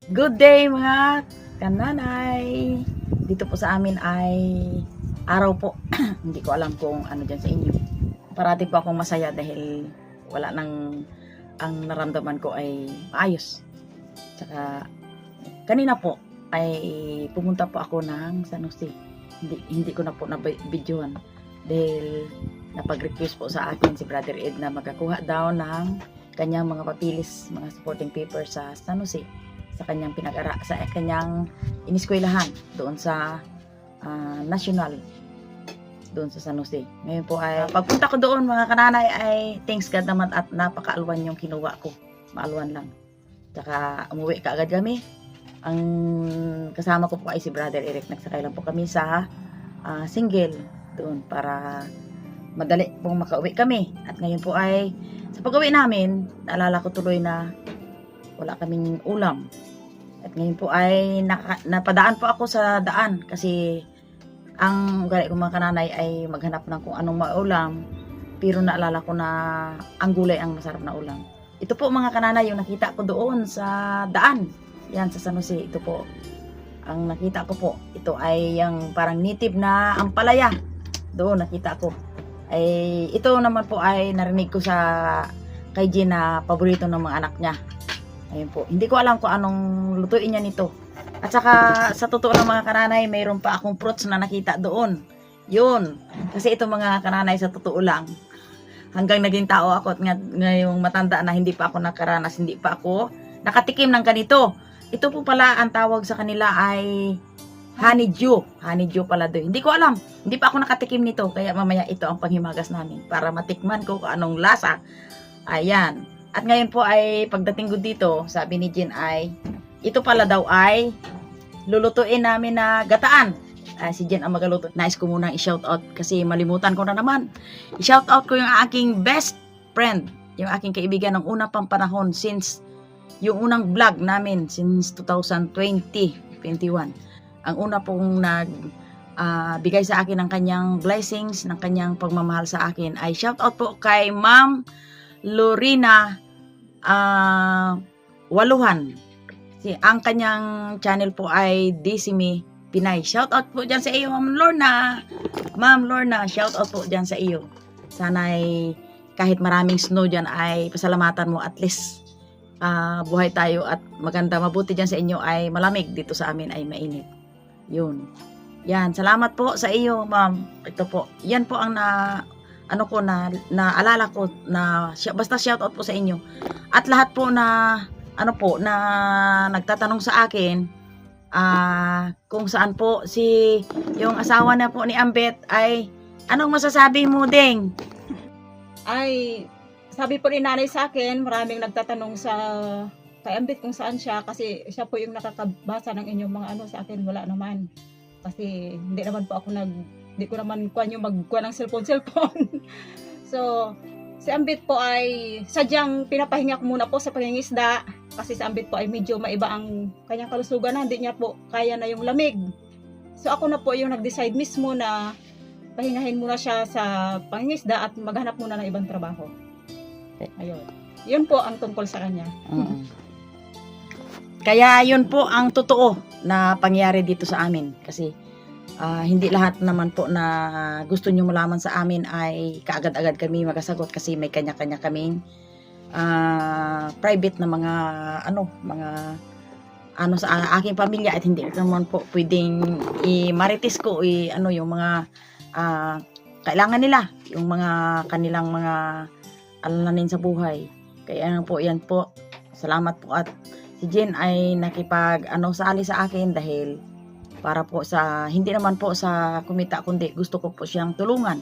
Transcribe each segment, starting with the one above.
Good day mga kananay. Dito po sa amin ay araw po. Hindi ko alam kung ano dyan sa inyo. Parati po akong masaya dahil wala nang ang naramdaman ko ay maayos. Tsaka kanina po ay pumunta po ako ng San Jose. Hindi ko na po na-videohan dahil napag-request po sa akin si Brother Ed na magkakuha daw ng kanyang mga papilis, mga supporting papers sa San Jose, sa kanyang sa kanyang iniskwelahan doon sa national doon sa San Jose. Ngayon po ay pagpunta ko doon mga kananay ay thanks God naman at napakaalwan yung kinuha ko. Maalwan lang. Tsaka umuwi ka agad kami. Ang kasama ko po ay si Brother Eric. Nagsakay lang po kami sa single doon para madali pong makauwi kami. At ngayon po ay sa pag-uwi namin, naalala ko tuloy na wala kaming ulam. At ngayon po ay napadaan po ako sa daan kasi ang ugali kong mga kananay ay maghanap ng kung anong maulam, pero naalala ko na ang gulay ang masarap na ulam. Ito po mga kananay yung nakita ko doon sa daan. Yan sa San Jose. Ito po ang nakita ko po. Ito ay yung parang native na ampalaya. Doon nakita ko. Ay ito naman po ay narinig ko sa kay Jean na paborito ng mga anak niya. Ayun po. Hindi ko alam kung anong lutuin niya nito. At saka sa totoo ng mga kananay, mayroon pa akong fruits na nakita doon. Yun. Kasi ito mga kananay sa totoo lang. Hanggang naging tao ako at ngayong matanda na hindi pa ako nakaranas, hindi pa ako nakatikim ng ganito. Ito po pala ang tawag sa kanila ay honeydew. Honeydew pala doon. Hindi ko alam. Hindi pa ako nakatikim nito. Kaya mamaya ito ang panghimagas namin para matikman ko kung anong lasa. Ayan. At ngayon po ay pagdating ko dito, sabi ni Jean ay, ito pala daw ay lulutuin namin na gataan. Si Jean ang magaluto. Nais ko munang i-shoutout kasi malimutan ko na naman. I-shoutout ko yung aking best friend, yung aking kaibigan ng una pang panahon since yung unang vlog namin since 2020-21. Ang una pong bigay sa akin ng kanyang blessings, ng kanyang pagmamahal sa akin ay shoutout po kay Ma'am Lorena Waluhan. Ang kanyang channel po ay Disimi Pinay. Shout out po dyan sa iyo, Ma'am Lorna. Ma'am Lorna, shout out po dyan sa iyo. Sana ay kahit maraming snow dyan ay pasalamatan mo, at least buhay tayo at maganda, mabuti dyan sa inyo ay malamig, dito sa amin ay mainit. Yun. Yan, salamat po sa iyo, Ma'am. Ito po. Yan po ang naalala ko na basta shout out po sa inyo. At lahat po na na nagtatanong sa akin kung saan po yung asawa na po ni Ambet ay anong masasabi mo, Deng? Ay, sabi po ni nanay sa akin, maraming nagtatanong kay Ambet kung saan siya kasi siya po yung nakakabasa ng inyong mga sa akin wala naman. Kasi hindi naman po ako hindi ko naman yung magkuha ng cellphone. So, si Ambit po ay sadyang pinapahinga ko muna po sa pangingisda kasi si Ambit po ay medyo maiba ang kanyang kalusugan na hindi niya po kaya na yung lamig. So, ako na po yung nag-decide mismo na pahingahin muna siya sa pangingisda at maghanap muna ng ibang trabaho. Ayun. Yun po ang tungkol sa kanya. Kaya yun po ang totoo na pangyari dito sa amin kasi hindi lahat naman po na gusto nyo malaman sa amin ay kaagad-agad kami magasagot kasi may kanya-kanya kaming private na mga sa aking pamilya at hindi naman po pwedeng i-marites ko yung mga kailangan nila, yung mga kanilang mga alalanin sa buhay. Kaya po yan po, salamat po. At si Jen ay sali sa akin dahil para po hindi naman po sa kumita kundi gusto ko po siyang tulungan.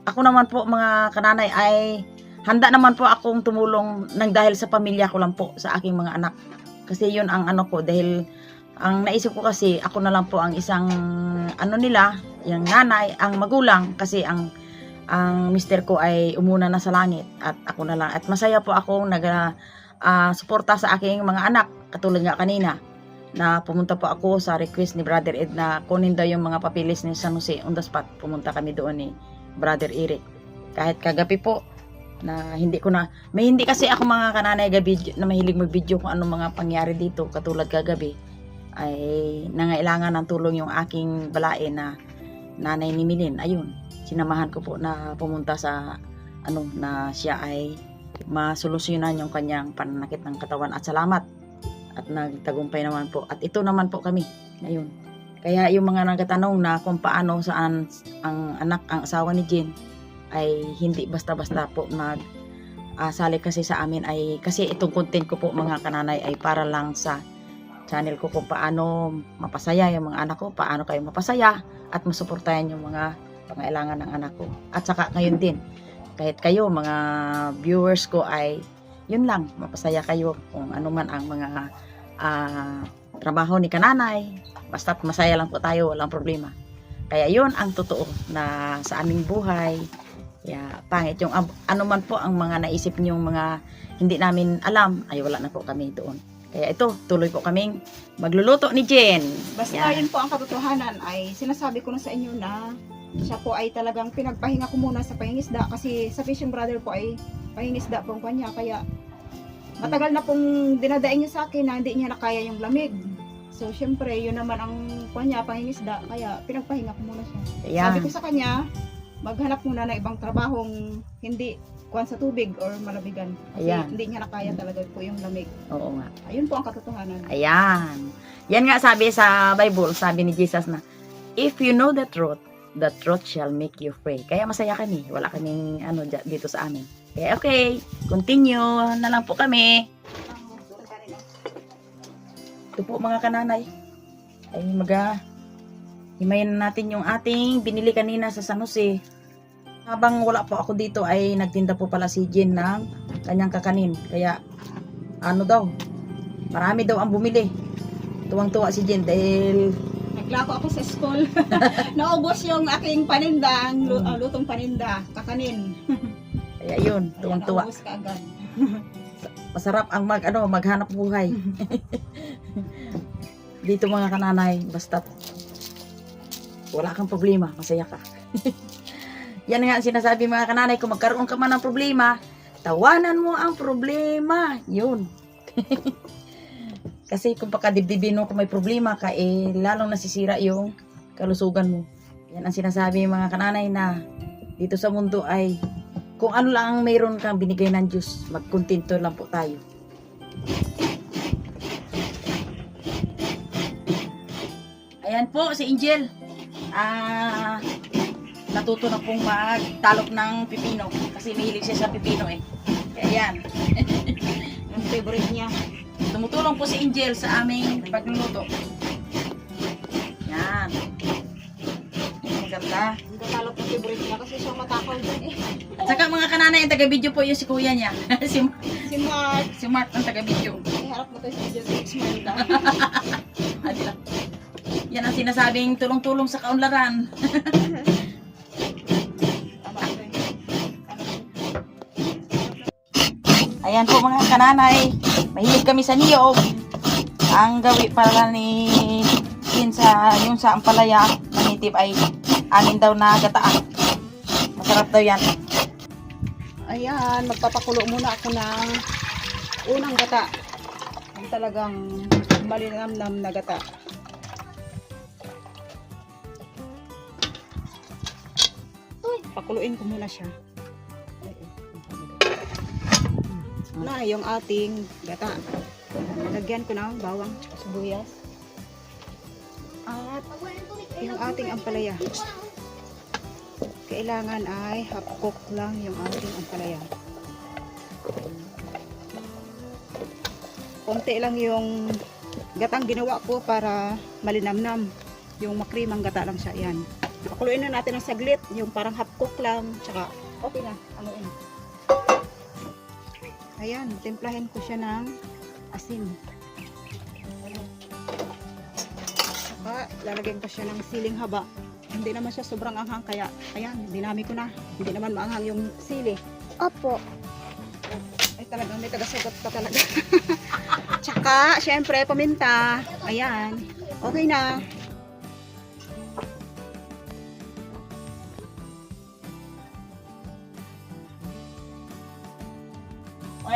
Ako naman po mga kananay ay handa naman po akong tumulong dahil sa pamilya ko lang po, sa aking mga anak. Kasi yun ang ko dahil ang naisip ko kasi ako na lang po ang isang nila, yung nanay, ang magulang kasi ang mister ko ay umuna na sa langit at ako na lang. At masaya po akong suporta sa aking mga anak katulad nga kanina na pumunta po ako sa request ni Brother Ed na kunin daw yung mga papilis ni San Jose. On the spot, pumunta kami doon ni Brother Eric. Kahit kagabi po, na hindi ko na, may hindi kasi ako mga kananay gabi na mahilig mag-video kung anong mga pangyari dito, katulad kagabi ay nangailangan ng tulong yung aking balae na nanay ni Milin. Ayun, sinamahan ko po na pumunta sa ano, na siya ay masolusyonan yung kanyang pananakit ng katawan, at salamat at nagtagumpay naman po, at ito naman po kami ngayon. Kaya yung mga nagtatanong na kung paano saan ang anak, ang asawa ni Jen, ay hindi basta-basta po sali kasi sa amin, ay kasi itong content ko po mga kananay ay para lang sa channel ko kung paano mapasaya yung mga anak ko, paano kayo mapasaya at masuportahan yung mga pangailangan ng anak ko. At saka ngayon din, kahit kayo mga viewers ko ay yun lang, mapasaya kayo kung ano man ang mga trabaho ni kananay, basta't masaya lang po tayo, walang problema. Kaya yun ang totoo na sa aming buhay. Kaya pangit yung ano man po ang mga naisip niyong mga hindi namin alam, ay wala na po kami doon. Kaya ito, tuloy po kaming magluluto ni Jen. Basta Yan. yun po ang katotohanan, ay sinasabi ko na sa inyo na siya po ay talagang pinagpahinga ko muna sa pangingisda, kasi sa fishing brother po ay pangingisda po ang kanya, kaya matagal na pong dinadaing niya sa akin na hindi niya nakaya yung lamig. So syempre yun naman ang kanya pangingisda, kaya pinagpahinga ko muna siya. Ayan. Sabi ko sa kanya, maghanap muna ng ibang trabahong hindi kuwan sa tubig or malabigan, kasi Ayan. hindi niya nakaya talaga po yung lamig. Oo nga. Ayun po ang katotohanan. Ayan. Yan nga sabi sa Bible, sabi ni Jesus na, if you know the truth shall make you free. Kaya masaya kami. Wala kaming dito sa amin. Kaya okay, continue na lang po kami. Ito po mga kananay. Ay himayin natin yung ating binili kanina sa San Jose. Habang wala po ako dito ay nagtinda po pala si Jen ng kanyang kakanin. Kaya marami daw ang bumili. Tuwang-tuwa si Jen dahil Naglako ako sa school. Naubos yung aking paninda, ang lutong paninda, kakanin. kaya yun, tuwang-tuwa. Naubos ka agad. Masarap ang maghanap buhay. Dito mga kananay, basta wala kang problema, masaya ka. Yan nga ang sinasabi mga kananay, kung magkaroon ka man ng problema, tawanan mo ang problema. Yun. Kasi kung pakadibdibin mo kung may problema ka, lalong nasisira yung kalusugan mo. Yan ang sinasabi mga kananay na dito sa mundo ay kung ano lang ang mayroon kang binigay ng Diyos, magkontento lang po tayo. Ayan po si Angel. Natuto na pong magtalok ng pipino kasi mahilig siya sa pipino Kaya yan. Yung favorite niya. Tumutulong po si Angel sa aming pagluluto. Yan. Maganda. Ang katalok ng favorite niya kasi siya matakaw dyan At saka mga kananay, ang taga-video po yung si kuya niya. Si Mark. si Mark ang taga-video. Iharap mo tayo sa video sa Ismailda. Yan ang sinasabing tulong-tulong sa kaunlaran. Ayan po mga kananay, mahilig kami sa niyog. Ang gawi para ni Jen yung sa ampalaya manitib ay anin daw na gataan. Masarap daw yan. Ayan, magpapakulo muna ako ng unang gata. Ang talagang malinamnam na gata. Pakuluin ko muna siya. Na yung ating gata. Lagyan ko ng bawang at sibuyas. At yung ating ampalaya. Kailangan ay half cook lang yung ating ampalaya. Konti lang yung gatang ginawa ko para malinamnam. Yung makrimang gata lang siya. Yan. Pakuluin na natin ng saglit. Yung parang half cook lang. Tsaka okay na. Anuin. Ayan, timplahin ko siya ng asin. Saka, lalagyan ko siya ng siling haba. Hindi naman siya sobrang anghang, kaya, ayan, dinami ko na. Hindi naman maanghang yung sili. Opo. Ay, talagang may tagasagot pa talaga. Tsaka, syempre, paminta. Ayan. Okay na.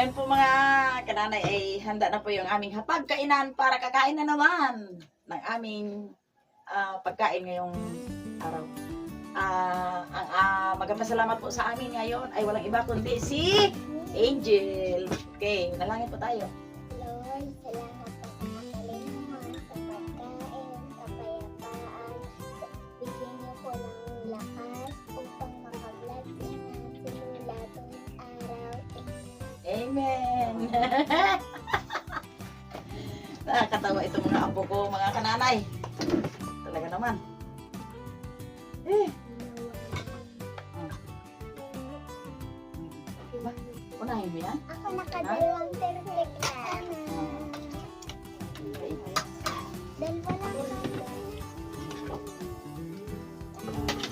ngayon po mga kananay ay handa na po yung aming hapagkainan para kakain na naman ng aming pagkain ngayong araw. Ang magpasalamat po sa amin ngayon ay walang iba kundi si Angel. Okay, nalangin po tayo. Lord, salamat po sa makalimuhan, sa pagkain, kapayapaan. Bigyan niyo po ng lakas upang makablog niya simula tuwing araw. Amen. Nakakatawa itong mga apo ko, mga kananay. Talaga naman. Unahin mo yan? Ako nakadalawang perfect na. Okay. Dalawa lang.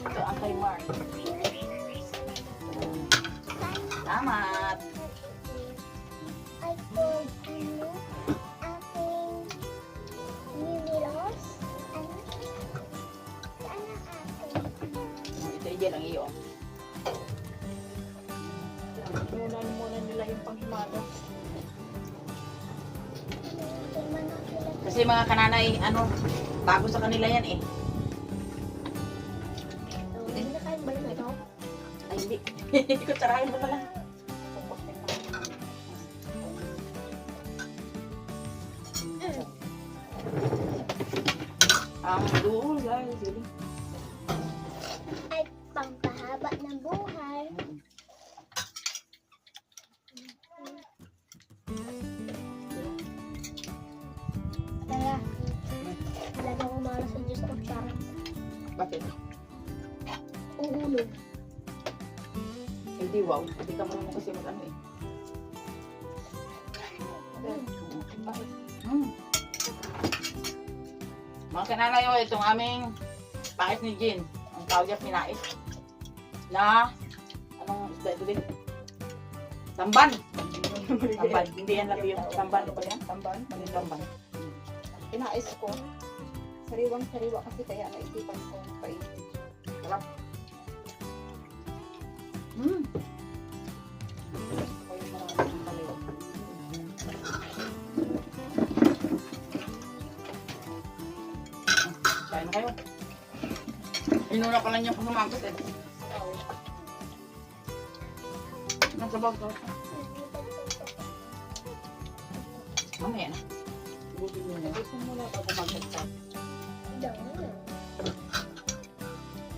Ito ang kay Mark. Salamat. Ay po, aking Mimilos. Saan ang aking? Ito yan ang iyo. Muna nila yung panghimagas. Kasi mga kananay, bago sa kanila yan eh. Hindi na kayo balik na ito? Ay, hindi. Hindi ko tsarahin mo pala. Ang duol, guys. Sige. Ay pampahaba ng buhay. Kaya, talaga umala sa Diyos at parang Bakit? uhulog. Hindi, wow. Hindi ka marunong kasi mag-ano eh. Bakit? Mga kananay, itong aming pais ni Jean. Ang tawag niya pinais. Na, anong isda ito din? Tamban. Tamban. Hindi yan labi yung tamban. Ano ba yan? Tamban? Maling tamban. Pinais ko. Sariwang-sariwa kasi kaya naisipan ko paisip. Sarap. Mm. Ko yung maraming kaliwa. Kain na kayo. Inuna pa lang yung pangumagos eh. Nasa bag ko. Mamaya na. Buti mo na. Gusto mo na bago mag-start.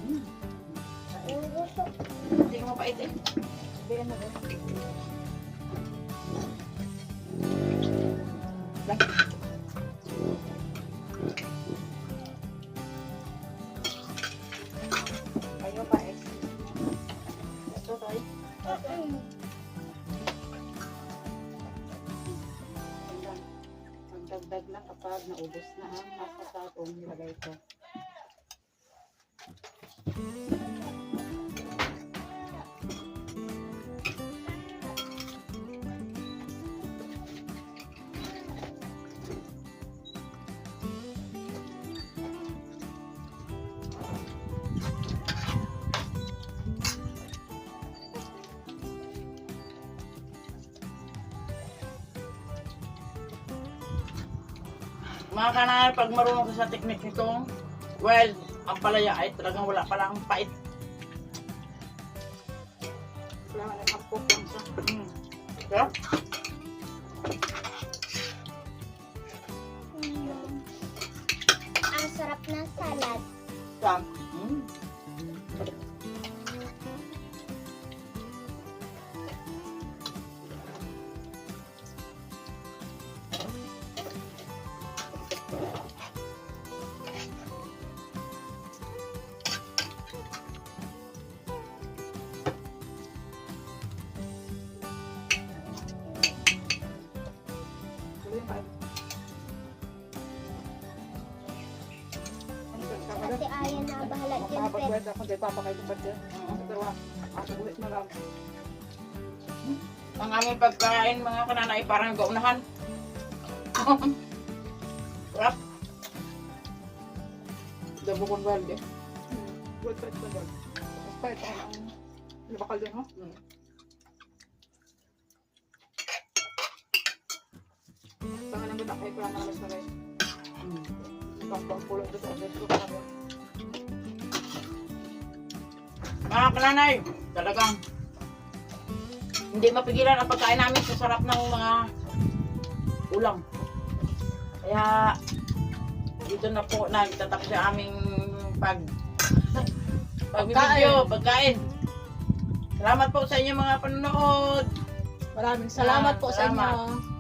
Mm. Ang gusto Hindi ka mapait eh. Sabihan mo rin. Kayo pa eh. Ito tayo. Ang dagdag na kapag naubos na ang nasa tatong nilagay ko. Mga kanal, pag marunong ka sa technique nito, well, ang palaya ay talagang wala palang pait. Kailangan ng hapok lang siya. Kaya, ang sarap ng salad. saan? Tuloy pa. Ate Ayan na bahala dyan. Pero Mapapagwet ako dahil papakain ko ba dyan? Pero ako bulit na lang. Ang aming pagkain, mga kananay, parang gaunahan. Sarap. Dabo kong valde. Good fight pa dyan. Tapos pa ito ang bakal dyan, ha? pala na alas na guys. Pang pulong doon sa address ko pala. Mga kananay, talagang hindi mapigilan ang pagkain namin sa sarap ng mga ulam. Kaya dito na po nagtatapos sa aming pag-video, pagkain. Salamat po sa inyo mga panonood. Maraming salamat po sa Salamat. inyo.